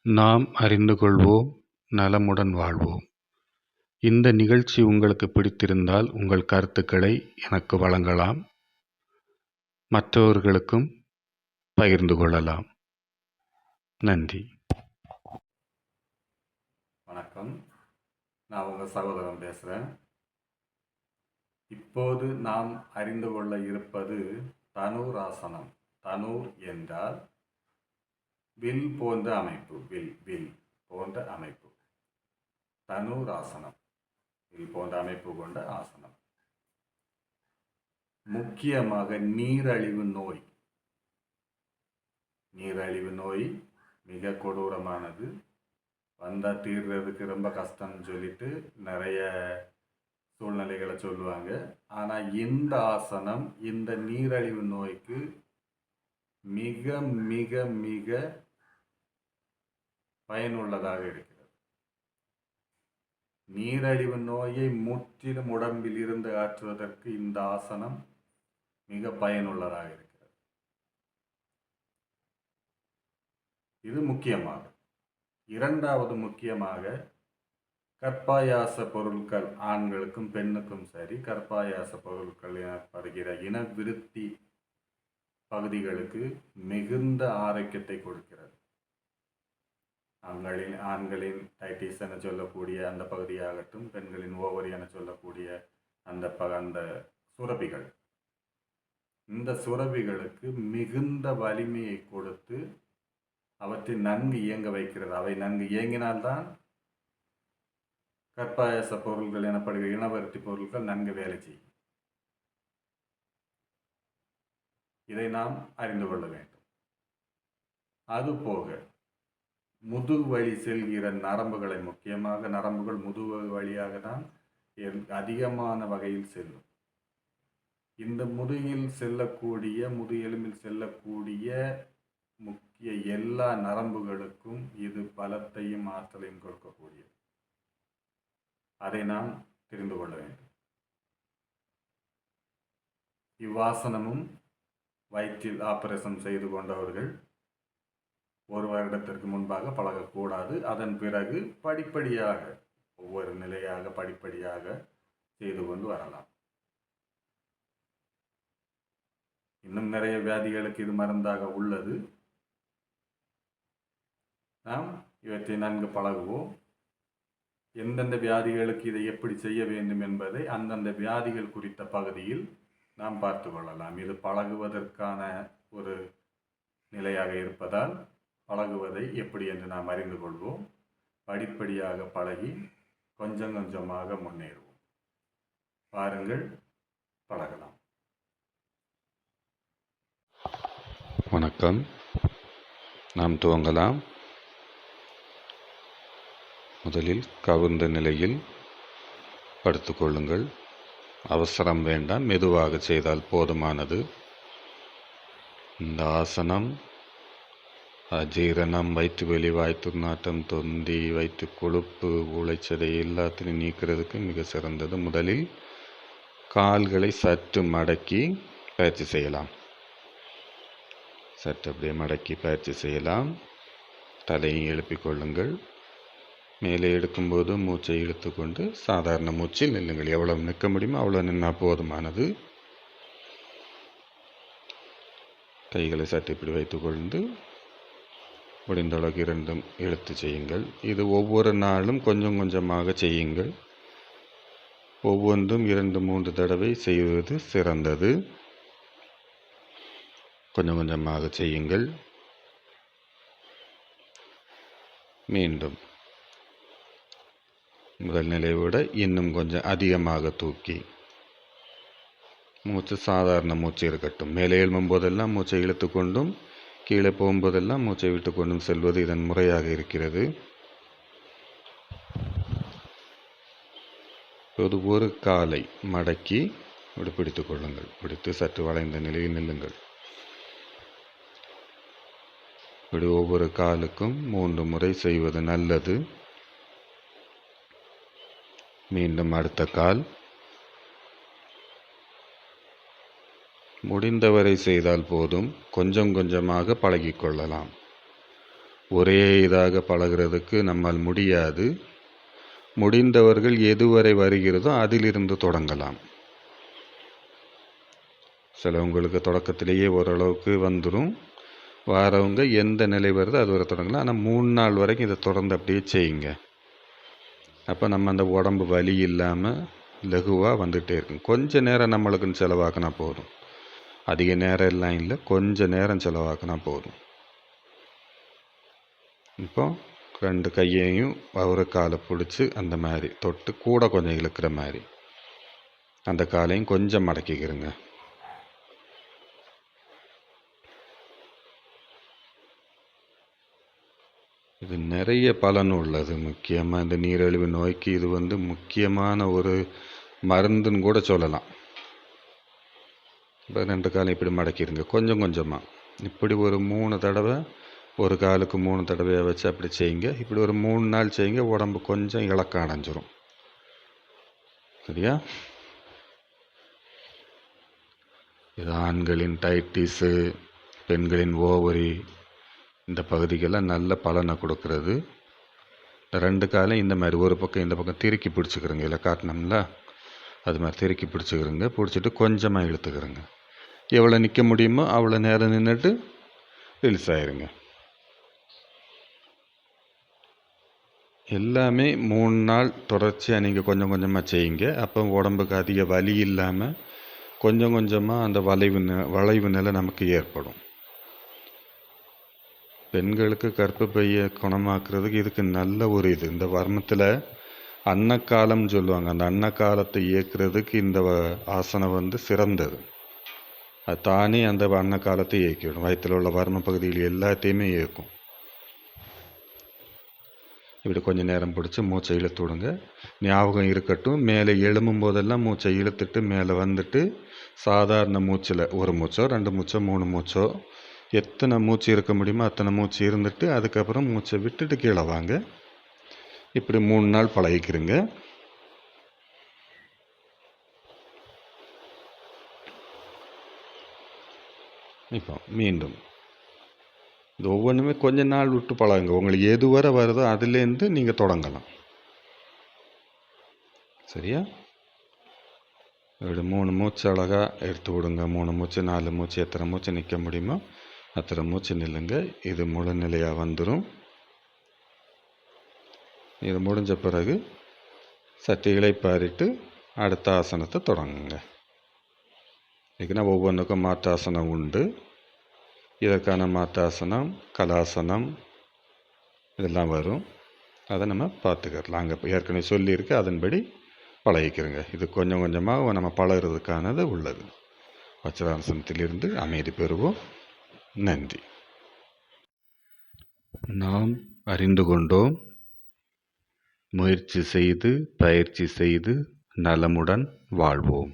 நாம் அறிந்து கொள்வோம், நலமுடன் வாழ்வோம். இந்த நிகழ்ச்சி உங்களுக்கு பிடித்திருந்தால் உங்கள் கருத்துக்களை எனக்கு வழங்கலாம். மற்றவர்களுக்கும் பகிர்ந்து கொள்ளலாம். நன்றி. வணக்கம், நான் உங்கள் சகோதரன் பேசுகிறேன். இப்போது நாம் அறிந்து கொள்ள இருப்பது தனுராசனம். தனுர் என்றால் வில் போன்ற அமைப்பு. வில் போன்ற அமைப்பு. தனுராசனம் வில் போன்ற அமைப்பு கொண்ட ஆசனம். முக்கியமாக நீரழிவு நோய் மிக கொடூரமானது. வந்தால் தீர்றதுக்கு ரொம்ப கஷ்டம்னு சொல்லிட்டு நிறைய சூழ்நிலைகளை சொல்லுவாங்க. ஆனால் இந்த ஆசனம் இந்த நீரழிவு நோய்க்கு மிக மிக மிக பயனுள்ளதாக இருக்கிறது. நீரழிவு நோயை முற்றிலும் உடம்பில் இருந்து ஆற்றுவதற்கு இந்த ஆசனம் மிக பயனுள்ளதாக இருக்கிறது. இது முக்கியமாக. இரண்டாவது முக்கியமாக கற்பாயாச பொருட்கள், ஆண்களுக்கும் பெண்ணுக்கும் சரி, கற்பாயாச பொருட்கள் எனப்படுகிற இனவிருத்தி பகுதிகளுக்கு மிகுந்த ஆரோக்கியத்தை கொடுக்கிறது. ஆண்களின் டைட்டிஸ் என சொல்லக்கூடிய அந்த பகுதியாகட்டும், பெண்களின் ஓவரி என சொல்லக்கூடிய அந்த சுரபிகள், இந்த சுரபிகளுக்கு மிகுந்த வலிமையை கொடுத்து அவற்றை நன்கு இயங்க வைக்கிறது. அவை நன்கு இயங்கினால்தான் கற்பாயாச பொருட்கள் எனப்படுகிற இனவருத்தி பொருட்கள் நன்கு வேலை செய்யும். இதை நாம் அறிந்து கொள்ள வேண்டும். அதுபோக முதுகு வழி செல்கிற நரம்புகளை, முக்கியமாக நரம்புகள் முதுகு வழியாக தான் அதிகமான வகையில் செல்லும். இந்த முதுகெலும்பில் செல்லக்கூடிய முக்கிய எல்லா நரம்புகளுக்கும் இது பலத்தையும் ஆற்றலையும் கொடுக்கக்கூடியது. அதை நாம் தெரிந்து கொள்ள வேண்டும். இவ்வாசனமும் வயிற்றில் ஆபரேஷன் செய்து கொண்டவர்கள் 1 வருடத்திற்கு முன்பாக பழகக்கூடாது. அதன் பிறகு படிப்படியாக ஒவ்வொரு நிலையாக படிப்படியாக செய்து கொண்டு வரலாம். இன்னும் நிறைய வியாதிகளுக்கு இது மருந்தாக உள்ளது. நாம் இவற்றை நன்கு பழகுவோம். எந்தெந்த வியாதிகளுக்கு இதை எப்படி செய்ய வேண்டும் என்பதை அந்தந்த வியாதிகள் குறித்த பகுதியில் நாம் பார்த்து கொள்ளலாம். இது பழகுவதற்கான ஒரு நிலையாக இருப்பதால் பழகுவதை எப்படி என்று நாம் அறிந்து கொள்வோம். படிப்படியாக பழகி கொஞ்சம் கொஞ்சமாக முன்னேறுவோம். பாருங்கள், பழகலாம். வணக்கம், நாம் துவங்கலாம். முதலில் கவுந்த நிலையில் படுத்துக்கொள்ளுங்கள். அவசரம் வேண்டாம், மெதுவாக செய்தால் போதுமானது. இந்த ஆசனம் அஜீரணம், வயிற்று வெளி, வாய்த்துர்நாற்றம், தொந்தி, வயிற்று கொழுப்பு, உளைச்சதை எல்லாத்தையும் நீக்கிறதுக்கு மிக சிறந்தது. முதலில் கால்களை சற்று மடக்கி பயிற்சி செய்யலாம். சற்று அப்படியே மடக்கி பயிற்சி செய்யலாம். தலையை எழுப்பிக் கொள்ளுங்கள். மேலே எடுக்கும்போது மூச்சை இழுத்துக்கொண்டு சாதாரண மூச்சில் நில்லுங்கள். எவ்வளவு நிற்க முடியுமோ அவ்வளோ நின்னால் போதுமானது. கைகளை சற்று இப்படி வைத்துக்கொண்டு முடிந்த அளவுக்கு 2 இழுத்து செய்யுங்கள். இது ஒவ்வொரு நாளும் கொஞ்சம் கொஞ்சமாக செய்யுங்கள். ஒவ்வொன்றும் 2-3 தடவை செய்வது சிறந்தது. கொஞ்சம் கொஞ்சமாக செய்யுங்கள். மீண்டும் முதல் நிலையை விட இன்னும் கொஞ்சம் அதிகமாக தூக்கி மூச்சு சாதாரண மூச்சு இருக்கட்டும். மேலே எழும்பும்போதெல்லாம் மூச்சை இழுத்து கொண்டும் கீழே போகும்போதெல்லாம் மூச்சை விட்டு கொண்டும் செல்வது இதன் முறையாக இருக்கிறது. ஒரு காலை மடக்கி இப்படி பிடித்துக் கொள்ளுங்கள். பிடித்து சற்று வளைந்த நிலையில் நில்லுங்கள். இப்படி ஒவ்வொரு காலுக்கும் 3 முறை செய்வது நல்லது. மீண்டும் அடுத்த கால். முடிந்தவரை செய்தால் போதும். கொஞ்சம் கொஞ்சமாக பழகிக்கொள்ளலாம். ஒரே இதாக பழகிறதுக்கு நம்மால் முடியாது. முடிந்தவர்கள் எதுவரை வருகிறதோ அதிலிருந்து தொடங்கலாம். சிலவங்களுக்கு தொடக்கத்திலேயே ஓரளவுக்கு வந்துடும். வாரவங்க எந்த நிலை வருதோ அது வரை தொடங்கலாம். ஆனால் 3 நாள் வரைக்கும் இதை தொடர்ந்து அப்படியே செய்யுங்க. அப்போ நம்ம அந்த உடம்பு வலி இல்லாமல் லகுவாக வந்துகிட்டே இருக்கும். கொஞ்சம் நேரம் நம்மளுக்குன்னு செலவாக்கினா போதும். அதிக நேரம் எல்லாம் இல்லை, கொஞ்சம் நேரம் செலவாக்கினா போதும். இப்போ 2 கையையும் ஒரு காலை பிடிச்சி அந்த மாதிரி தொட்டு கூட கொஞ்சம் இழுக்கிற மாதிரி அந்த காலையும் கொஞ்சம் மடக்கிக்கிறங்க. இது நிறைய பலன் உள்ளது. முக்கியமாக இந்த நீரிழிவு நோய்க்கு இது முக்கியமான ஒரு மருந்துன்னு கூட சொல்லலாம். இப்போ 2 காலையும் இப்படி மடக்கிடுங்க கொஞ்சம் கொஞ்சமாக. இப்படி ஒரு 3 தடவை, ஒரு காலுக்கு 3 தடவையாக வச்சு அப்படி செய்யுங்க. இப்படி ஒரு 3 நாள் செய்யுங்க. உடம்பு கொஞ்சம் இளக்கம் அடைஞ்சிரும். சரியா? இது ஆண்களின் டைட்டிஸு, பெண்களின் ஓவரி, இந்த பகுதிக்கெல்லாம் நல்ல பலனை கொடுக்கறது. 2 காலையும் இந்த மாதிரி ஒரு பக்கம் இந்த பக்கம் திருக்கி பிடிச்சிக்கிறோங்க. இல்லை காட்டினோம்ல, அது மாதிரி திருக்கி பிடிச்சிக்கிறோங்க. பிடிச்சிட்டு கொஞ்சமாக இழுத்துக்கிறோங்க. எவ்வளோ நிற்க முடியுமோ அவ்வளோ நேரம் நின்றுட்டு ரிலீஸ் ஆயிருங்க. எல்லாமே 3 நாள் தொடர்ச்சியாக நீங்கள் கொஞ்சம் கொஞ்சமாக செய்யுங்க. அப்போ உடம்புக்கு அதிக வலி இல்லாமல் கொஞ்சம் கொஞ்சமாக அந்த வளைவு நிலை நமக்கு ஏற்படும். பெண்களுக்கு கர்ப்பப்பையை குணமாக்குறதுக்கு இதுக்கு நல்ல ஒரு இந்த வர்மத்தில் அன்னக்காலம்னு சொல்லுவாங்க. அந்த அன்னக்காலத்தை இயக்குறதுக்கு இந்த ஆசனம் சிறந்தது. அது தானே அந்த அன்னக்காலத்தை இயக்கிவிடும். வயிற்றில் உள்ள வர்ம பகுதியில் எல்லாத்தையுமே இயக்கும். இப்படி கொஞ்சம் நேரம் பிடிச்சி மூச்சை இழுத்து விடுங்க. ஞாபகம் இருக்கட்டும், மேலே எழும்பும் போதெல்லாம் மூச்சை இழுத்துட்டு மேலே வந்துட்டு சாதாரண மூச்சில் 1 மூச்சோ 2 மூச்சோ 3 மூச்சோ எத்தனை மூச்சு இருக்க முடியுமோ அத்தனை மூச்சு இருந்துட்டு அதுக்கப்புறம் மூச்சை விட்டுட்டு கீழே வாங்க. இப்படி 3 நாள் பழகிக்கிறங்க. இப்போ மீண்டும் இது ஒவ்வொன்றுமே கொஞ்ச நாள் விட்டு பழகுங்க. உங்களுக்கு எது வரை வருதோ அதுலேருந்து நீங்கள் தொடங்கலாம். சரியா? இப்படி 3 மூச்சு அழகாக எடுத்து விடுங்க. 3 மூச்சு 4 மூச்சு எத்தனை மூச்சு நிற்க முடியுமோ அத்தனை மூச்சு நில்லுங்க. இது முழு நிலையாக வந்துடும். இது முடிஞ்ச பிறகு சற்று இளைப்பாறிட்டு அடுத்த ஆசனத்தை தொடங்குங்க. இதுக்குன்னா ஒவ்வொன்றுக்கும் மாற்றாசனம் உண்டு. இதற்கான மாற்றாசனம், கலாசனம் இதெல்லாம் வரும். அதை நம்ம பார்த்துக்கலாம். அங்கே ஏற்கனவே சொல்லியிருக்கு, அதன்படி பழகிக்கிறோங்க. இது கொஞ்சம் கொஞ்சமாக நம்ம பழகிறதுக்கானது உள்ளது. வஜ்ராசனத்திலிருந்து அமைதி பெறுவோம். நன்றி. நாம் அறிந்து கொண்டோம். முயற்சி செய்து பயிற்சி செய்து நலமுடன் வாழ்வோம்.